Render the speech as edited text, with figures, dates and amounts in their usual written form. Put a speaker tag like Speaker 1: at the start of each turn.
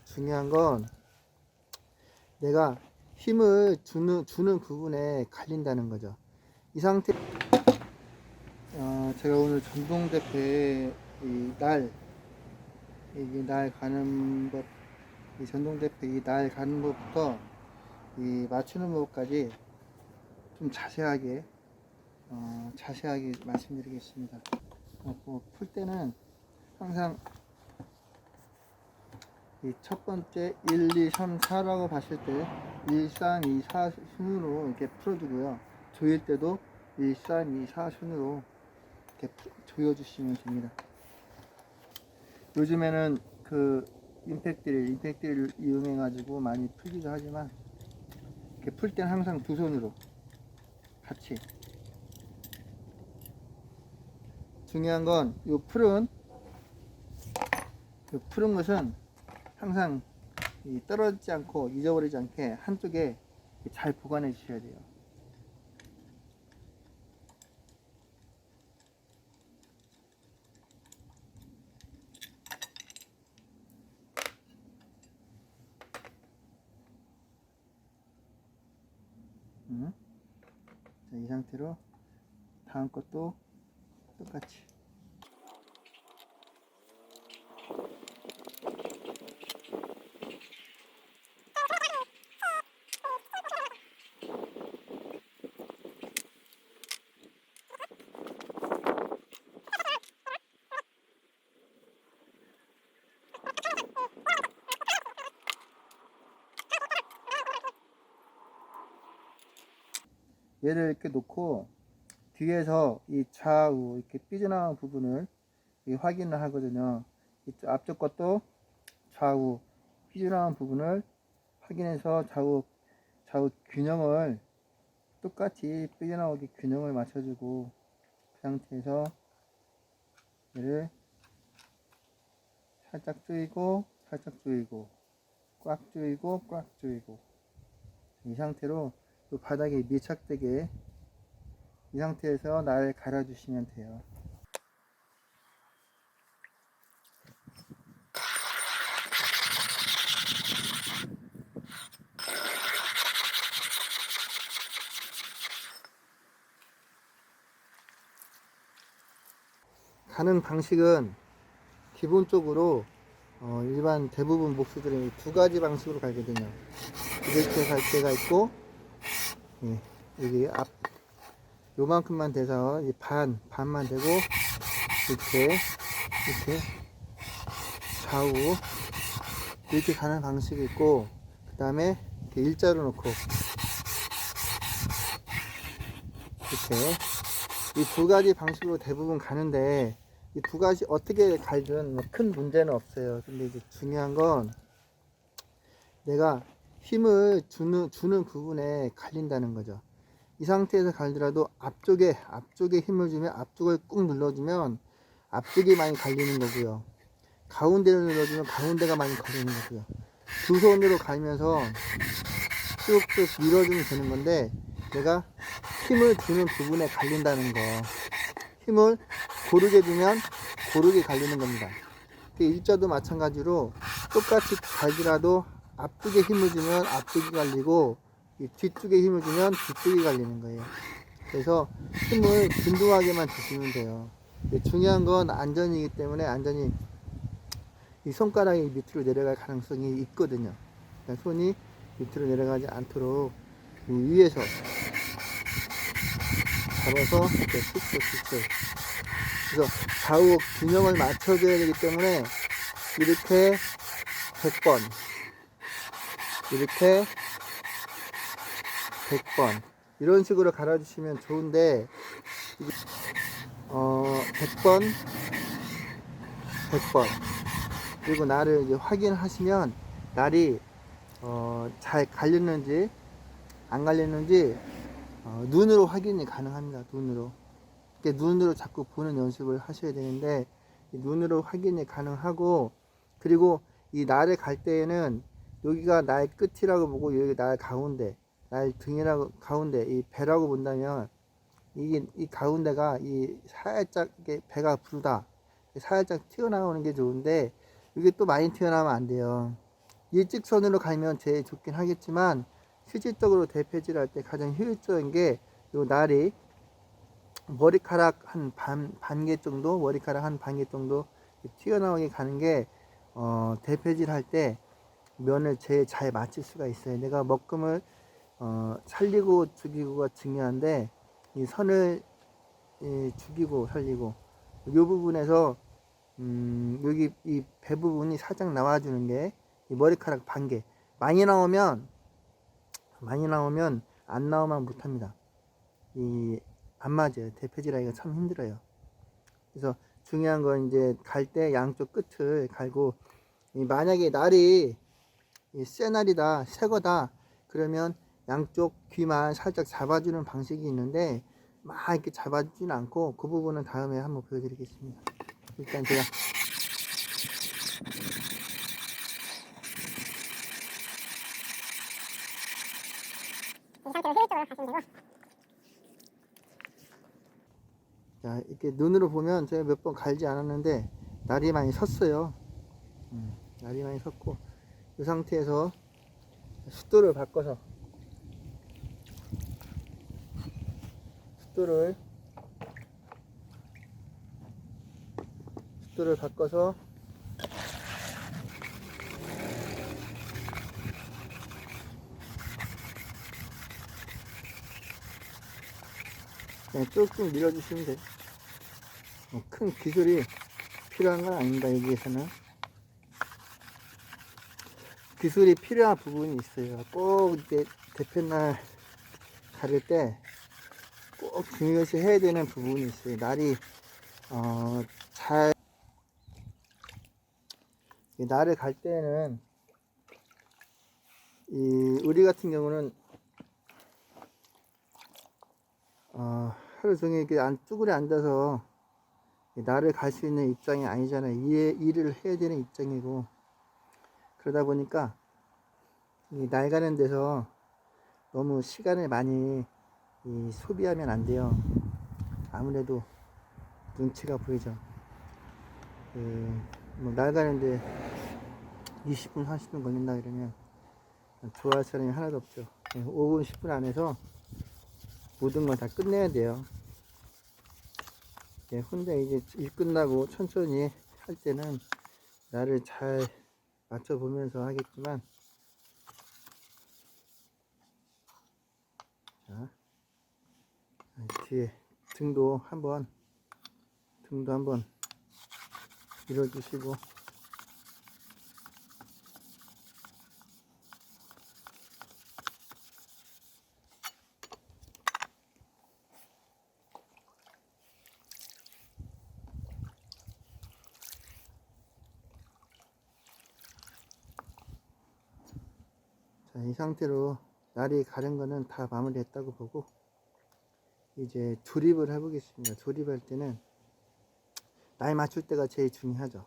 Speaker 1: 중요한 건 내가 힘을 주는 부분에 갈린다는 거죠. 이 상태, 제가 오늘 전동대패 이게 날 가는 법, 이 전동대패 이 날 가는 법부터 이 맞추는 법까지 좀 자세하게 말씀드리겠습니다. 풀 때는 항상 이 첫 번째 1, 2, 3, 4라고 봤을 때 1, 3, 2, 4 순으로 이렇게 풀어주고요. 조일 때도 1, 3, 2, 4 순으로 이렇게 조여주시면 됩니다. 요즘에는 그 임팩트를 이용해 가지고 많이 풀기도 하지만 이렇게 풀 때는 항상 두 손으로 같이. 중요한 건 요 푸른 것은 항상 떨어지지 않고 잊어버리지 않게 한쪽에 잘 보관해 주셔야 돼요. 자, 이 상태로 다음 것도 똑같이. 얘를 이렇게 놓고 뒤에서 이 좌우 이렇게 삐져나온 부분을 확인을 하거든요. 이쪽 앞쪽 것도 좌우 삐져나온 부분을 확인해서 좌우 균형을 똑같이 삐져나오게 균형을 맞춰주고, 그 상태에서 얘를 살짝 조이고 살짝 조이고 꽉 조이고 꽉 조이고, 이 상태로 또 바닥에 밀착되게 이 상태에서 날 갈아주시면 돼요. 가는 방식은 기본적으로 일반 대부분 목수들은 두 가지 방식으로 갈거든요. 이렇게 갈 때가 있고, 여기 앞 요만큼만 돼서 반만 되고 이렇게 좌우 이렇게 가는 방식이 있고, 그 다음에 이렇게 일자로 놓고 이렇게 이 두 가지 방식으로 대부분 가는데, 이 두 가지 어떻게 갈든 큰 문제는 없어요. 근데 이제 중요한 건 내가 힘을 주는 부분에 갈린다는 거죠. 이 상태에서 갈더라도 앞쪽에 힘을 주면, 앞쪽을 꾹 눌러주면 앞쪽이 많이 갈리는 거고요. 가운데를 눌러주면 가운데가 많이 갈리는 거고요. 두 손으로 갈면서 쭉쭉 밀어주면 되는 건데, 내가 힘을 주는 부분에 갈린다는 거. 힘을 고르게 주면 고르게 갈리는 겁니다. 일자도 마찬가지로 똑같이 갈더라도 앞쪽에 힘을 주면 앞쪽이 갈리고, 뒤쪽에 힘을 주면 뒤쪽이 갈리는 거예요. 그래서 힘을 균등하게만 주시면 돼요. 중요한 건 안전이기 때문에 안전이 이 손가락이 밑으로 내려갈 가능성이 있거든요. 그러니까 손이 밑으로 내려가지 않도록 위에서 잡아서 이렇게 툭툭툭툭. 그래서 좌우 균형을 맞춰줘야 되기 때문에 이렇게 100번, 이렇게 100번 이런 식으로 갈아주시면 좋은데, 100번, 100번 그리고 날을 이제 확인하시면 날이 잘 갈렸는지 안 갈렸는지 눈으로 확인이 가능합니다. 눈으로 자꾸 보는 연습을 하셔야 되는데, 눈으로 확인이 가능하고, 그리고 이 날을 갈 때에는 여기가 날 끝이라고 보고 여기 날 가운데, 날 등이라고 가운데, 이 배라고 본다면 이 가운데가 살짝 배가 부르다 살짝 튀어나오는 게 좋은데, 이게 또 많이 튀어나오면 안 돼요. 일직선으로 갈면 제일 좋긴 하겠지만 실질적으로 대패질 할 때 가장 효율적인 게 요 날이 머리카락 한 반개 정도, 머리카락 한 반개 정도 튀어나오게 가는 게 대패질 할 때 면을 제일 잘 맞출 수가 있어요. 내가 먹금을 살리고 죽이고가 중요한데 이 선을 죽이고 살리고 이 부분에서 여기 이 배 부분이 살짝 나와주는 게 이 머리카락 반개 많이 나오면 안 나오면 못합니다. 이 안 맞아요. 대패질하기가 참 힘들어요. 그래서 중요한 건 이제 갈 때 양쪽 끝을 갈고 만약에 날이 새 날이다 새 거다 그러면 양쪽 귀만 살짝 잡아주는 방식이 있는데 막 이렇게 잡아주진 않고 그 부분은 다음에 한번 보여드리겠습니다. 일단 제가 이 상태로 효율적으로 가시면 되고 자 이렇게 눈으로 보면 제가 몇 번 갈지 않았는데 날이 많이 섰어요. 날이 많이 섰고 이 상태에서 숫도를 바꿔서 숫도를 바꿔서 그냥 쭉쭉 밀어주시면 돼요. 큰 기술이 필요한 건 아닙니다. 여기에서는 기술이 필요한 부분이 있어요. 꼭 이제 대패날 가를 때 꼭 중요시 해야 되는 부분이 있어요. 날이 잘 날을 갈 때는 이 우리 같은 경우는 하루 종일 이렇게 쭈그려 앉아서 날을 갈 수 있는 입장이 아니잖아요. 일을 해야 되는 입장이고 그러다 보니까 이 날 가는 데서 너무 시간을 많이 소비하면 안 돼요. 아무래도 눈치가 보이죠. 날 가는데 20분 30분 걸린다 그러면 좋아할 사람이 하나도 없죠. 5분 10분 안에서 모든 걸 다 끝내야 돼요. 혼자 이제 일 끝나고 천천히 할 때는 나를 잘 맞춰보면서 하겠지만 자, 뒤에 등도 한번 밀어주시고 자, 이 상태로 날이 가른 거는 다 마무리했다고 보고 이제 조립을 해보겠습니다. 조립할 때는 날 맞출 때가 제일 중요하죠.